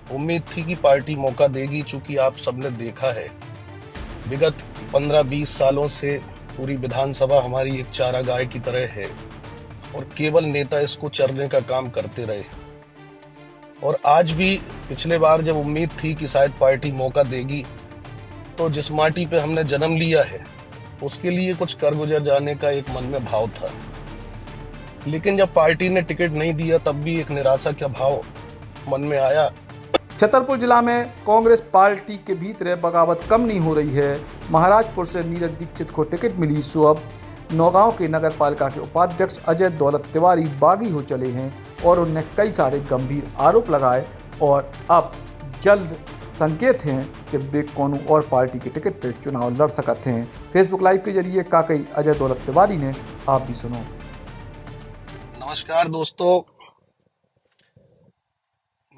उम्मीद थी कि पार्टी मौका देगी, चूंकि आप सबने देखा है विगत 15-20 सालों से पूरी विधानसभा हमारी एक चारागाह की तरह है और केवल नेता इसको चरने का काम करते रहे। और आज भी पिछले बार जब उम्मीद थी कि शायद पार्टी मौका देगी, तो जिस माटी पे हमने जन्म लिया है उसके लिए कुछ कर गुजर जाने का एक मन में भाव था। लेकिन जब पार्टी ने टिकट नहीं दिया तब भी एक निराशा का भाव मन में आया। छतरपुर जिला में कांग्रेस पार्टी के भीतर बगावत कम नहीं हो रही है। महाराजपुर से नीरज दीक्षित को टिकट मिली, सो अब नौगांव के नगर पालिका के उपाध्यक्ष अजय दौलत तिवारी बागी हो चले हैं और उनने कई सारे गंभीर आरोप लगाए और अब जल्द संकेत हैं कि वे कौन और पार्टी के टिकट पर चुनाव लड़ सकते हैं। फेसबुक लाइव के जरिए काकई अजय दौलत तिवारी ने, आप भी सुनो। नमस्कार दोस्तों,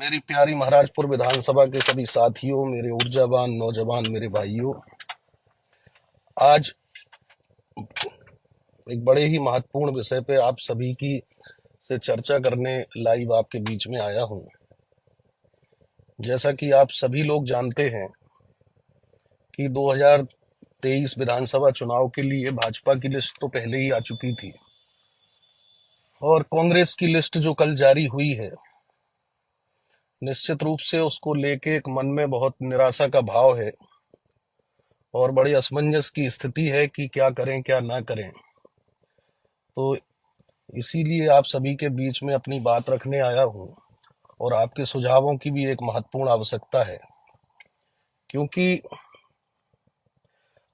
मेरी प्यारी महाराजपुर विधानसभा के सभी साथियों, मेरे ऊर्जावान नौजवान मेरे भाइयों, आज एक बड़े ही महत्वपूर्ण विषय पे आप सभी की से चर्चा करने लाइव आपके बीच में आया हूं। जैसा कि आप सभी लोग जानते हैं कि 2023 विधानसभा चुनाव के लिए भाजपा की लिस्ट तो पहले ही आ चुकी थी और कांग्रेस की लिस्ट जो कल जारी हुई है, निश्चित रूप से उसको लेके एक मन में बहुत निराशा का भाव है और बड़ी असमंजस की स्थिति है कि क्या करें क्या ना करें। तो इसीलिए आप सभी के बीच में अपनी बात रखने आया हूं और आपके सुझावों की भी एक महत्वपूर्ण आवश्यकता है, क्योंकि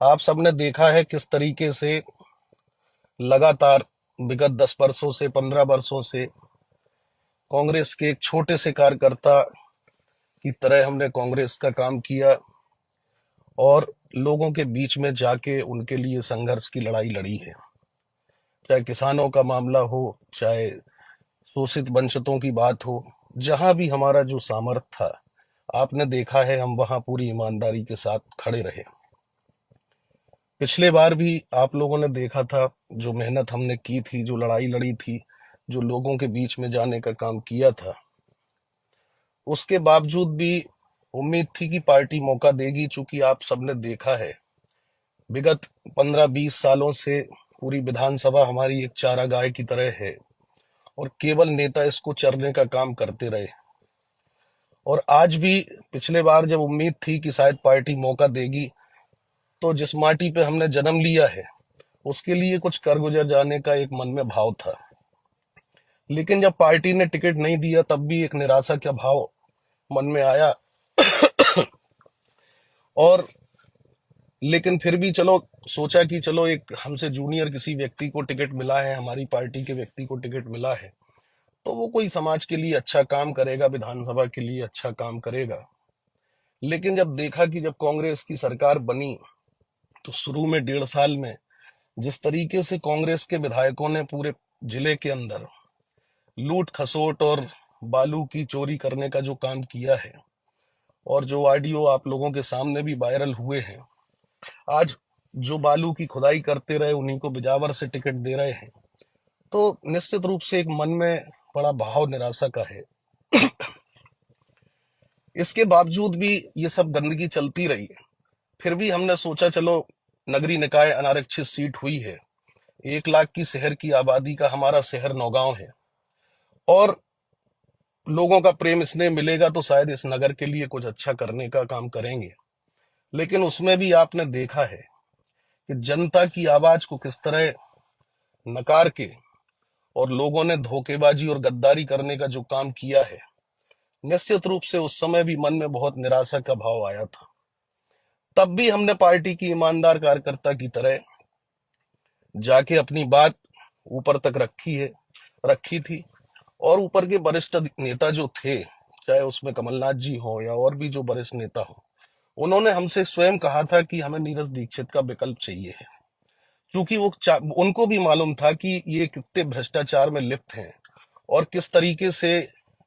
आप सबने देखा है किस तरीके से लगातार विगत 10 वर्षों से 15 वर्षों से कांग्रेस के एक छोटे से कार्यकर्ता की तरह हमने कांग्रेस का काम किया और लोगों के बीच में जाके उनके लिए संघर्ष की लड़ाई लड़ी है। चाहे किसानों का मामला हो, चाहे शोषित वंचितों की बात हो, जहां भी हमारा जो सामर्थ्य था, आपने देखा है हम वहां पूरी ईमानदारी के साथ खड़े रहे। पिछले बार भी आप लोगों ने देखा था जो मेहनत हमने की थी, जो लड़ाई लड़ी थी, जो लोगों के बीच में जाने का काम किया था, उसके बावजूद भी उम्मीद थी कि पार्टी मौका देगी, चूंकि आप सबने देखा है विगत 15-20 सालों से पूरी विधानसभा हमारी एक चारागाह की तरह है और केवल नेता इसको चरने का काम करते रहे। और आज भी पिछले बार जब उम्मीद थी कि शायद पार्टी मौका देगी, तो जिस माटी पे हमने जन्म लिया है उसके लिए कुछ कर गुजर जाने का एक मन में भाव था। लेकिन जब पार्टी ने टिकट नहीं दिया तब भी एक निराशा का भाव मन में आया। और लेकिन फिर भी चलो सोचा कि चलो एक हमसे जूनियर किसी व्यक्ति को टिकट मिला है, हमारी पार्टी के व्यक्ति को टिकट मिला है, तो वो कोई समाज के लिए अच्छा काम करेगा, विधानसभा के लिए अच्छा काम करेगा। लेकिन जब देखा कि जब कांग्रेस की सरकार बनी तो शुरू में 1.5 साल में जिस तरीके से कांग्रेस के विधायकों ने पूरे जिले के अंदर लूट खसोट और बालू की चोरी करने का जो काम किया है और जो ऑडियो आप लोगों के सामने भी वायरल हुए हैं, आज जो बालू की खुदाई करते रहे उन्हीं को बिजावर से टिकट दे रहे हैं, तो निश्चित रूप से एक मन में बड़ा भाव निराशा का है। इसके बावजूद भी ये सब गंदगी चलती रही है। फिर भी हमने सोचा चलो नगरीय निकाय अनारक्षित सीट हुई है, 1 लाख की शहर की आबादी का हमारा शहर नौगांव है और लोगों का प्रेम स्नेह मिलेगा तो शायद इस नगर के लिए कुछ अच्छा करने का काम करेंगे। लेकिन उसमें भी आपने देखा है कि जनता की आवाज को किस तरह नकार के और लोगों ने धोखेबाजी और गद्दारी करने का जो काम किया है, निश्चित रूप से उस समय भी मन में बहुत निराशा का भाव आया था। तब भी हमने पार्टी की ईमानदार कार्यकर्ता की तरह जाके अपनी बात ऊपर तक रखी थी और ऊपर के वरिष्ठ नेता जो थे, चाहे उसमें कमलनाथ जी हो या और भी जो वरिष्ठ नेता हो, उन्होंने हमसे स्वयं कहा था कि हमें नीरज दीक्षित का विकल्प चाहिए है, क्योंकि उनको भी मालूम था कि ये कितने भ्रष्टाचार में लिप्त हैं और किस तरीके से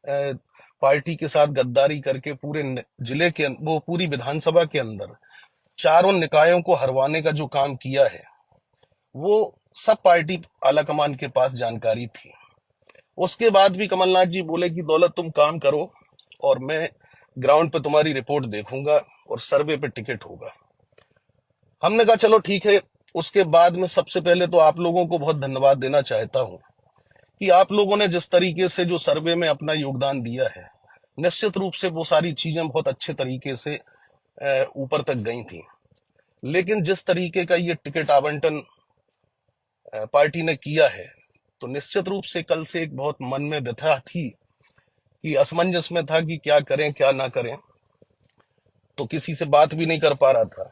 पार्टी के साथ गद्दारी करके पूरे जिले के वो पूरी विधानसभा के अंदर चारों निकायों को हरवाने का जो काम किया है, वो सब पार्टी आलाकमान के पास जानकारी थी। उसके बाद भी कमलनाथ जी बोले कि दौलत तुम काम करो और मैं ग्राउंड पे तुम्हारी रिपोर्ट देखूंगा और सर्वे पे टिकट होगा। हमने कहा चलो ठीक है। उसके बाद में सबसे पहले तो आप लोगों को बहुत धन्यवाद देना चाहता हूं कि आप लोगों ने जिस तरीके से जो सर्वे में अपना योगदान दिया है, निश्चित रूप से वो सारी चीजें बहुत अच्छे तरीके से ऊपर तक गई थी। लेकिन जिस तरीके का ये टिकट आवंटन पार्टी ने किया है, तो निश्चित रूप से कल से एक बहुत मन में व्यथा थी कि असमंजस में था कि क्या करें क्या ना करें, तो किसी से बात भी नहीं कर पा रहा था।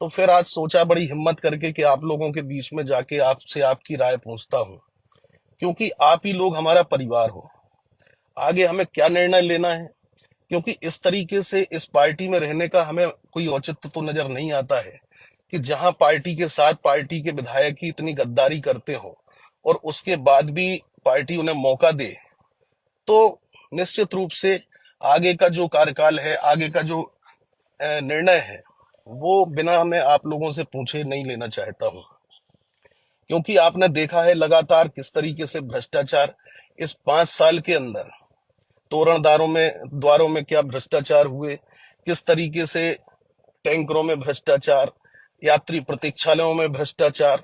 तो फिर आज सोचा बड़ी हिम्मत करके कि आप लोगों के बीच में जाके आपसे आपकी राय पूछता हूं, क्योंकि आप ही लोग हमारा परिवार हो। आगे हमें क्या निर्णय लेना है, क्योंकि इस तरीके से इस पार्टी में रहने का हमें कोई औचित्य तो नजर नहीं आता है कि जहां पार्टी के साथ पार्टी के विधायक ही इतनी गद्दारी करते हो और उसके बाद भी पार्टी उन्हें मौका दे। तो निश्चित रूप से आगे का जो कार्यकाल है, आगे का जो निर्णय है, वो बिना मैं आप लोगों से पूछे नहीं लेना चाहता हूं, क्योंकि आपने देखा है लगातार किस तरीके से भ्रष्टाचार इस 5 साल के अंदर तोरणदारों में द्वारों में क्या भ्रष्टाचार हुए, किस तरीके से टैंकरों में भ्रष्टाचार, यात्री प्रतीक्षालयों में भ्रष्टाचार,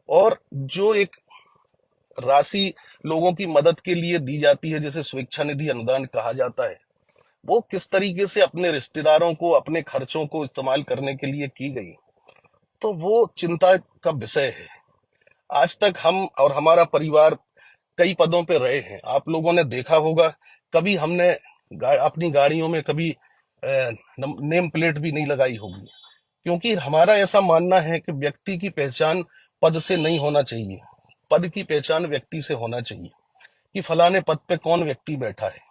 और जो एक राशि लोगों की मदद के लिए दी जाती है जिसे स्वेच्छा निधि अनुदान कहा जाता है, वो किस तरीके से अपने रिश्तेदारों को अपने खर्चों को इस्तेमाल करने के लिए की गई। तो वो चिंता का विषय है। आज तक हम और हमारा परिवार कई पदों पे रहे हैं। आप लोगों ने देखा होगा, कभी हमने अपनी गाड़ियों में कभी नेम प्लेट भी नहीं लगाई होगी, क्योंकि हमारा ऐसा मानना है कि व्यक्ति की पहचान पद से नहीं होना चाहिए, पद की पहचान व्यक्ति से होना चाहिए कि फलाने पद पे कौन व्यक्ति बैठा है।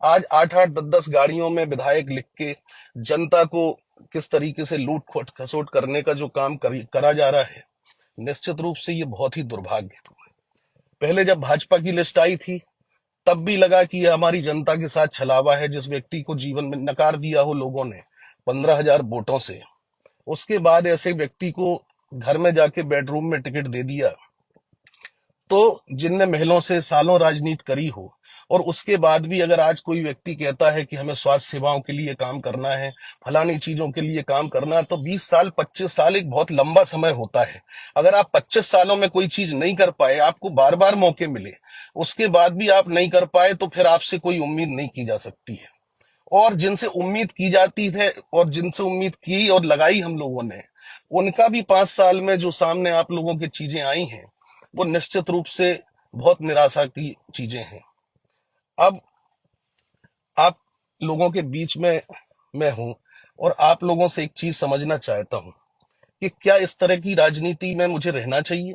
आज 8-8 10-10 गाड़ियों में विधायक लिख के जनता को किस तरीके से लूट खोट खसोट करने का जो काम करा जा रहा है, निश्चित रूप से ये बहुत ही दुर्भाग्य है। पहले जब भाजपा की लिस्ट आई थी, तब भी लगा कि ये हमारी जनता के साथ छलावा है। जिस व्यक्ति को जीवन में नकार दिया हो लोगों ने 15,000 वोटों से, उसके बाद ऐसे व्यक्ति को घर में जाके बेडरूम में टिकट दे दिया। तो जिनने महलों से सालों राजनीति करी हो, और उसके बाद भी अगर आज कोई व्यक्ति कहता है कि हमें स्वास्थ्य सेवाओं के लिए काम करना है, फलानी चीजों के लिए काम करना है, तो 20 साल 25 साल एक बहुत लंबा समय होता है। अगर आप 25 सालों में कोई चीज नहीं कर पाए, आपको बार बार मौके मिले, उसके बाद भी आप नहीं कर पाए, तो फिर आपसे कोई उम्मीद नहीं की जा सकती है। और जिनसे उम्मीद की जाती है और जिनसे उम्मीद की और लगाई हम लोगों ने, उनका भी 5 साल में जो सामने आप लोगों की चीजें आई हैं, वो निश्चित रूप से बहुत निराशा की चीजें हैं। अब आप लोगों के बीच में मैं हूं और आप लोगों से एक चीज समझना चाहता हूं कि क्या इस तरह की राजनीति में मुझे रहना चाहिए,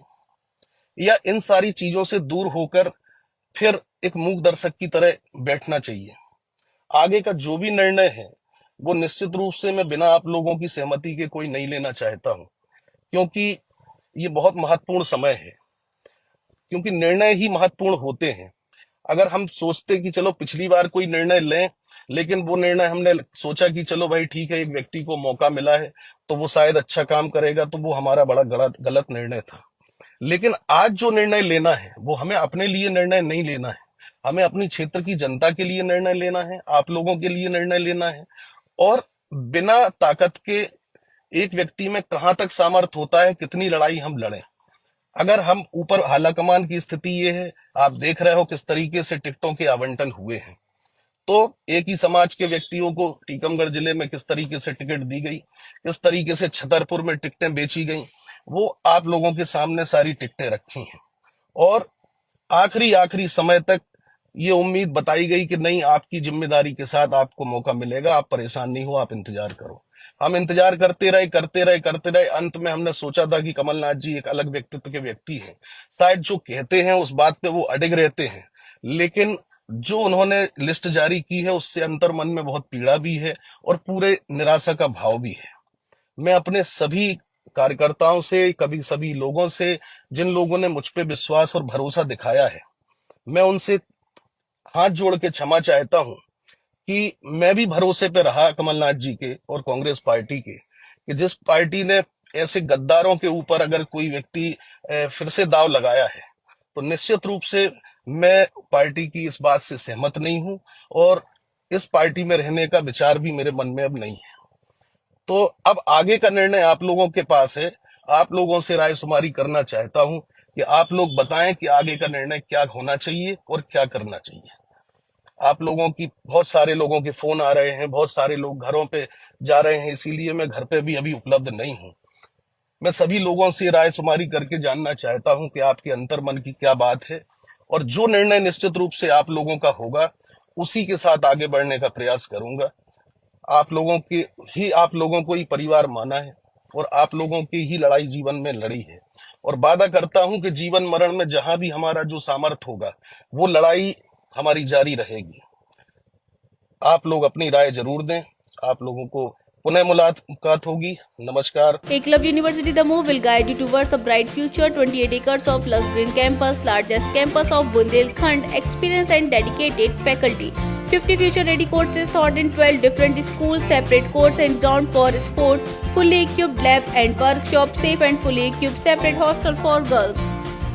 या इन सारी चीजों से दूर होकर फिर एक मूक दर्शक की तरह बैठना चाहिए। आगे का जो भी निर्णय है, वो निश्चित रूप से मैं बिना आप लोगों की सहमति के कोई नहीं लेना चाहता हूं, क्योंकि ये बहुत महत्वपूर्ण समय है, क्योंकि निर्णय ही महत्वपूर्ण होते हैं। अगर हम सोचते कि चलो पिछली बार कोई निर्णय लें, लेकिन वो निर्णय हमने सोचा कि चलो भाई ठीक है, एक व्यक्ति को मौका मिला है तो वो शायद अच्छा काम करेगा, तो वो हमारा बड़ा गलत निर्णय था। लेकिन आज जो निर्णय लेना है, वो हमें अपने लिए निर्णय नहीं लेना है, हमें अपनी क्षेत्र की जनता के लिए निर्णय लेना है, आप लोगों के लिए निर्णय लेना है। और बिना ताकत के एक व्यक्ति में कहां तक सामर्थ्य होता है, कितनी लड़ाई हम लड़ें। अगर हम ऊपर हालाकमान की स्थिति ये है, आप देख रहे हो किस तरीके से टिकटों के आवंटन हुए हैं। तो एक ही समाज के व्यक्तियों को टीकमगढ़ जिले में किस तरीके से टिकट दी गई, किस तरीके से छतरपुर में टिकटें बेची गई, वो आप लोगों के सामने सारी टिकटें रखी हैं। और आखिरी आखिरी समय तक ये उम्मीद बताई गई कि नहीं, आपकी जिम्मेदारी के साथ आपको मौका मिलेगा, आप परेशान नहीं हो, आप इंतजार करो। हम इंतजार करते रहे करते रहे करते रहे। अंत में हमने सोचा था कि कमलनाथ जी एक अलग व्यक्तित्व के व्यक्ति हैं, शायद जो कहते हैं उस बात पे वो अडिग रहते हैं, लेकिन जो उन्होंने लिस्ट जारी की है उससे अंतर मन में बहुत पीड़ा भी है और पूरे निराशा का भाव भी है। मैं अपने सभी कार्यकर्ताओं से, कभी सभी लोगों से, जिन लोगों ने मुझ पे विश्वास और भरोसा दिखाया है, मैं उनसे हाथ जोड़ के क्षमा चाहता हूं कि मैं भी भरोसे पे रहा कमलनाथ जी के और कांग्रेस पार्टी के, कि जिस पार्टी ने ऐसे गद्दारों के ऊपर अगर कोई व्यक्ति फिर से दाव लगाया है, तो निश्चित रूप से मैं पार्टी की इस बात से सहमत नहीं हूं। और इस पार्टी में रहने का विचार भी मेरे मन में अब नहीं है। तो अब आगे का निर्णय आप लोगों के पास है। आप लोगों से राय शुमारी करना चाहता हूं कि आप लोग बताएं कि आगे का निर्णय क्या होना चाहिए और क्या करना चाहिए। आप लोगों की बहुत सारे लोगों के फोन आ रहे हैं, बहुत सारे लोग घरों पे जा रहे हैं, इसीलिए मैं घर पे भी अभी उपलब्ध नहीं हूं। मैं सभी लोगों से राय शुमारी करके जानना चाहता हूं कि आपके अंतर मन की क्या बात है, और जो निर्णय निश्चित रूप से आप लोगों का होगा उसी के साथ आगे बढ़ने का प्रयास करूंगा। आप लोगों को ही परिवार माना है और आप लोगों की ही लड़ाई जीवन में लड़ी है, और वादा करता हूं कि जीवन मरण में जहां भी हमारा जो सामर्थ्य होगा वो लड़ाई हमारी जारी रहेगी। आप लोग अपनी राय जरूर दें। आप लोगों को पुनः मुलाकात होगी। नमस्कार। Eklavya University, the move will guide you towards a bright future. 28 acres of lush green campus, largest campus of Bundelkhand, experienced and dedicated faculty. 50 future-ready courses taught in 12 different schools, separate course and ground for sport, fully equipped lab and workshop, safe and fully equipped separate hostel for girls.